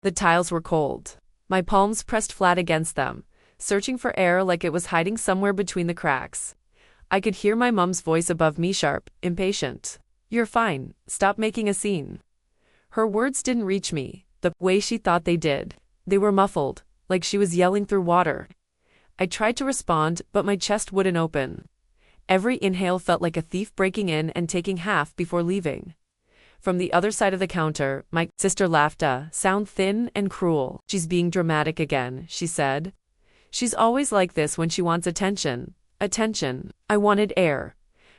The tiles were cold. My palms pressed flat against them, searching for air like it was hiding somewhere between the cracks. I could hear my mom's voice above me, sharp, impatient. "You're fine, stop making a scene." Her words didn't reach me the way she thought they did. They were muffled, like she was yelling through water. I tried to respond, but my chest wouldn't open. Every inhale felt like a thief breaking in and taking half before leaving. From the other side of the counter, my sister laughed, a sound thin and cruel. "She's being dramatic again," she said. "She's always like this when she wants attention." Attention. I wanted air.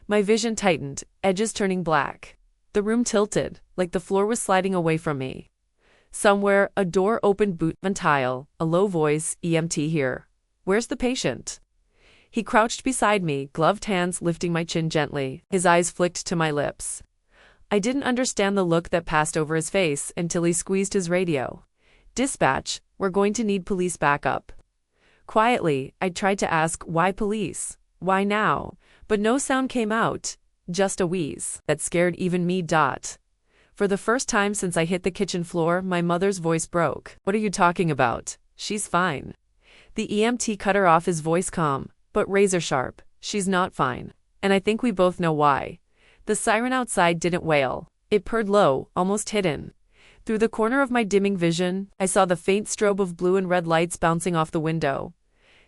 My vision tightened, edges turning black. The room tilted, like the floor was sliding away from me. Somewhere, a door opened, boot on tile, a low voice, "EMT here. Where's the patient?" He crouched beside me, gloved hands lifting my chin gently. His eyes flicked to my lips. I didn't understand the look that passed over his face until he squeezed his radio. "Dispatch, we're going to need police backup." Quietly, I tried to ask, why police? Why now? But no sound came out, just a wheeze that scared even me. For the first time since I hit the kitchen floor, my mother's voice broke. "What are you talking about? She's fine." The EMT cut her off, his voice calm, but razor sharp. "She's not fine. And I think we both know why." The siren outside didn't wail. It purred low, almost hidden. Through the corner of my dimming vision, I saw the faint strobe of blue and red lights bouncing off the window.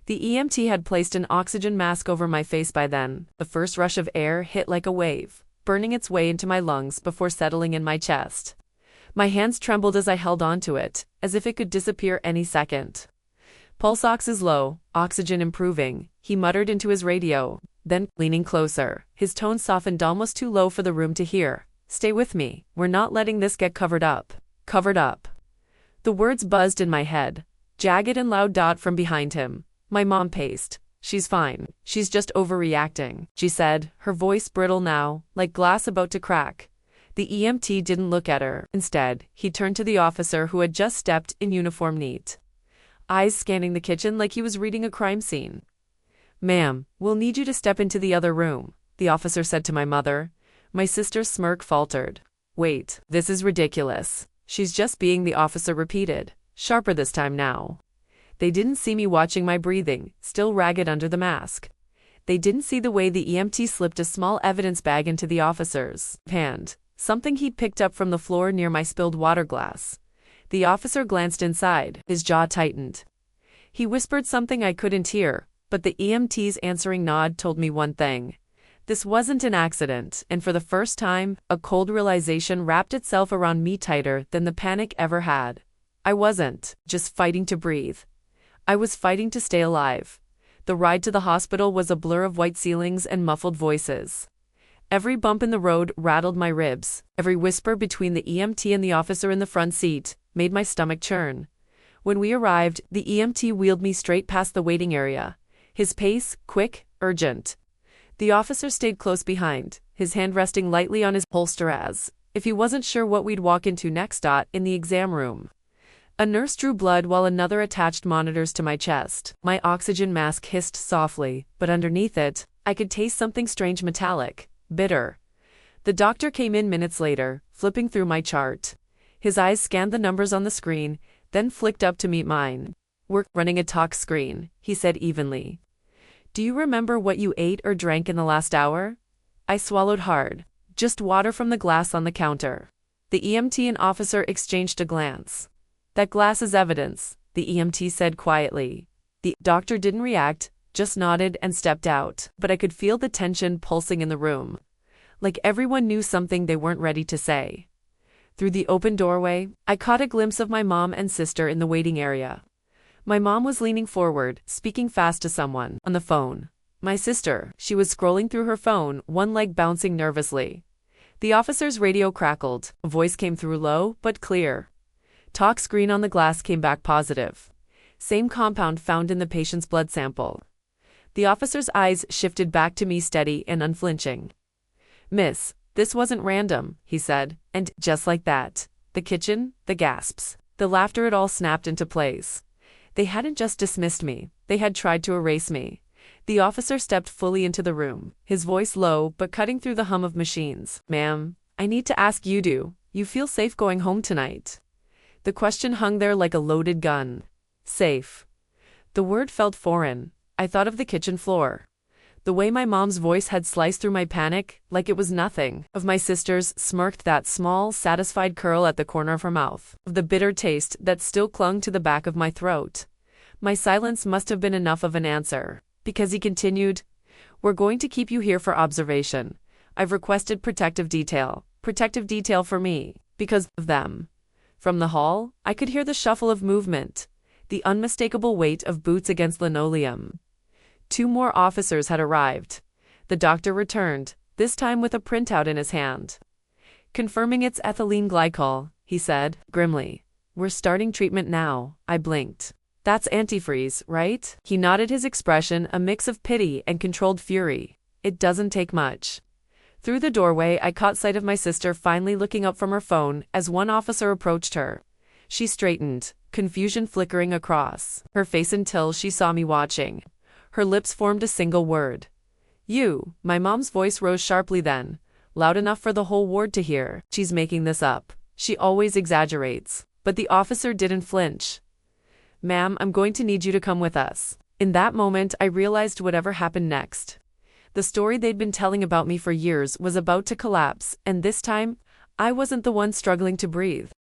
The EMT had placed an oxygen mask over my face by then. The first rush of air hit like a wave, burning its way into my lungs before settling in my chest. My hands trembled as I held onto it, as if it could disappear any second. "Pulse ox is low, oxygen improving," he muttered into his radio. Then, leaning closer, his tone softened almost too low for the room to hear. "Stay with me, we're not letting this get covered up." Covered up. The words buzzed in my head, jagged and loud. From behind him, my mom paced. "She's fine. She's just overreacting," she said, her voice brittle now, like glass about to crack. The EMT didn't look at her. Instead, he turned to the officer who had just stepped in, uniform neat, eyes scanning the kitchen like he was reading a crime scene. "Ma'am, we'll need you to step into the other room," the officer said to my mother. My sister's smirk faltered. "Wait, this is ridiculous." "She's just being," the officer repeated, sharper this time now. They didn't see me watching my breathing, still ragged under the mask. They didn't see the way the EMT slipped a small evidence bag into the officer's hand, something he'd picked up from the floor near my spilled water glass. The officer glanced inside, his jaw tightened. He whispered something I couldn't hear, but the EMT's answering nod told me one thing. This wasn't an accident, and for the first time, a cold realization wrapped itself around me tighter than the panic ever had. I wasn't just fighting to breathe. I was fighting to stay alive. The ride to the hospital was a blur of white ceilings and muffled voices. Every bump in the road rattled my ribs. Every whisper between the EMT and the officer in the front seat made my stomach churn. When we arrived, the EMT wheeled me straight past the waiting area, his pace quick, urgent. The officer stayed close behind, his hand resting lightly on his holster as if he wasn't sure what we'd walk into next. In the exam room, a nurse drew blood while another attached monitors to my chest. My oxygen mask hissed softly, but underneath it, I could taste something strange, metallic, bitter. The doctor came in minutes later, flipping through my chart. His eyes scanned the numbers on the screen, then flicked up to meet mine. "We're running a talk screen," he said evenly. "Do you remember what you ate or drank in the last hour?" I swallowed hard. "Just water from the glass on the counter." The EMT and officer exchanged a glance. "That glass is evidence," the EMT said quietly. The doctor didn't react, just nodded and stepped out, but I could feel the tension pulsing in the room. Like everyone knew something they weren't ready to say. Through the open doorway, I caught a glimpse of my mom and sister in the waiting area. My mom was leaning forward, speaking fast to someone on the phone. My sister, she was scrolling through her phone, one leg bouncing nervously. The officer's radio crackled. A voice came through low but clear. Talk screen on the glass came back positive. Same compound found in the patient's blood sample. The officer's eyes shifted back to me, steady and unflinching. "Miss, this wasn't random," he said, and just like that, the kitchen, the gasps, the laughter, it all snapped into place. They hadn't just dismissed me, they had tried to erase me. The officer stepped fully into the room, his voice low but cutting through the hum of machines. "Ma'am, I need to ask you, do you feel safe going home tonight?" The question hung there like a loaded gun. Safe. The word felt foreign. I thought of the kitchen floor. The way my mom's voice had sliced through my panic, like it was nothing. Of my sister's, smirked that small, satisfied curl at the corner of her mouth. Of the bitter taste that still clung to the back of my throat. My silence must have been enough of an answer. Because he continued, "We're going to keep you here for observation. I've requested protective detail. Protective detail for me. Because of them." From the hall, I could hear the shuffle of movement. The unmistakable weight of boots against linoleum. 2 more officers had arrived. The doctor returned, this time with a printout in his hand. "Confirming it's ethylene glycol," he said, grimly. "We're starting treatment now." I blinked. "That's antifreeze, right?" He nodded, his expression a mix of pity and controlled fury. "It doesn't take much." Through the doorway, I caught sight of my sister finally looking up from her phone as one officer approached her. She straightened, confusion flickering across her face until she saw me watching. Her lips formed a single word. "You." My mom's voice rose sharply then, loud enough for the whole ward to hear. "She's making this up. She always exaggerates." But the officer didn't flinch. "Ma'am, I'm going to need you to come with us." In that moment, I realized whatever happened next. The story they'd been telling about me for years was about to collapse, and this time, I wasn't the one struggling to breathe.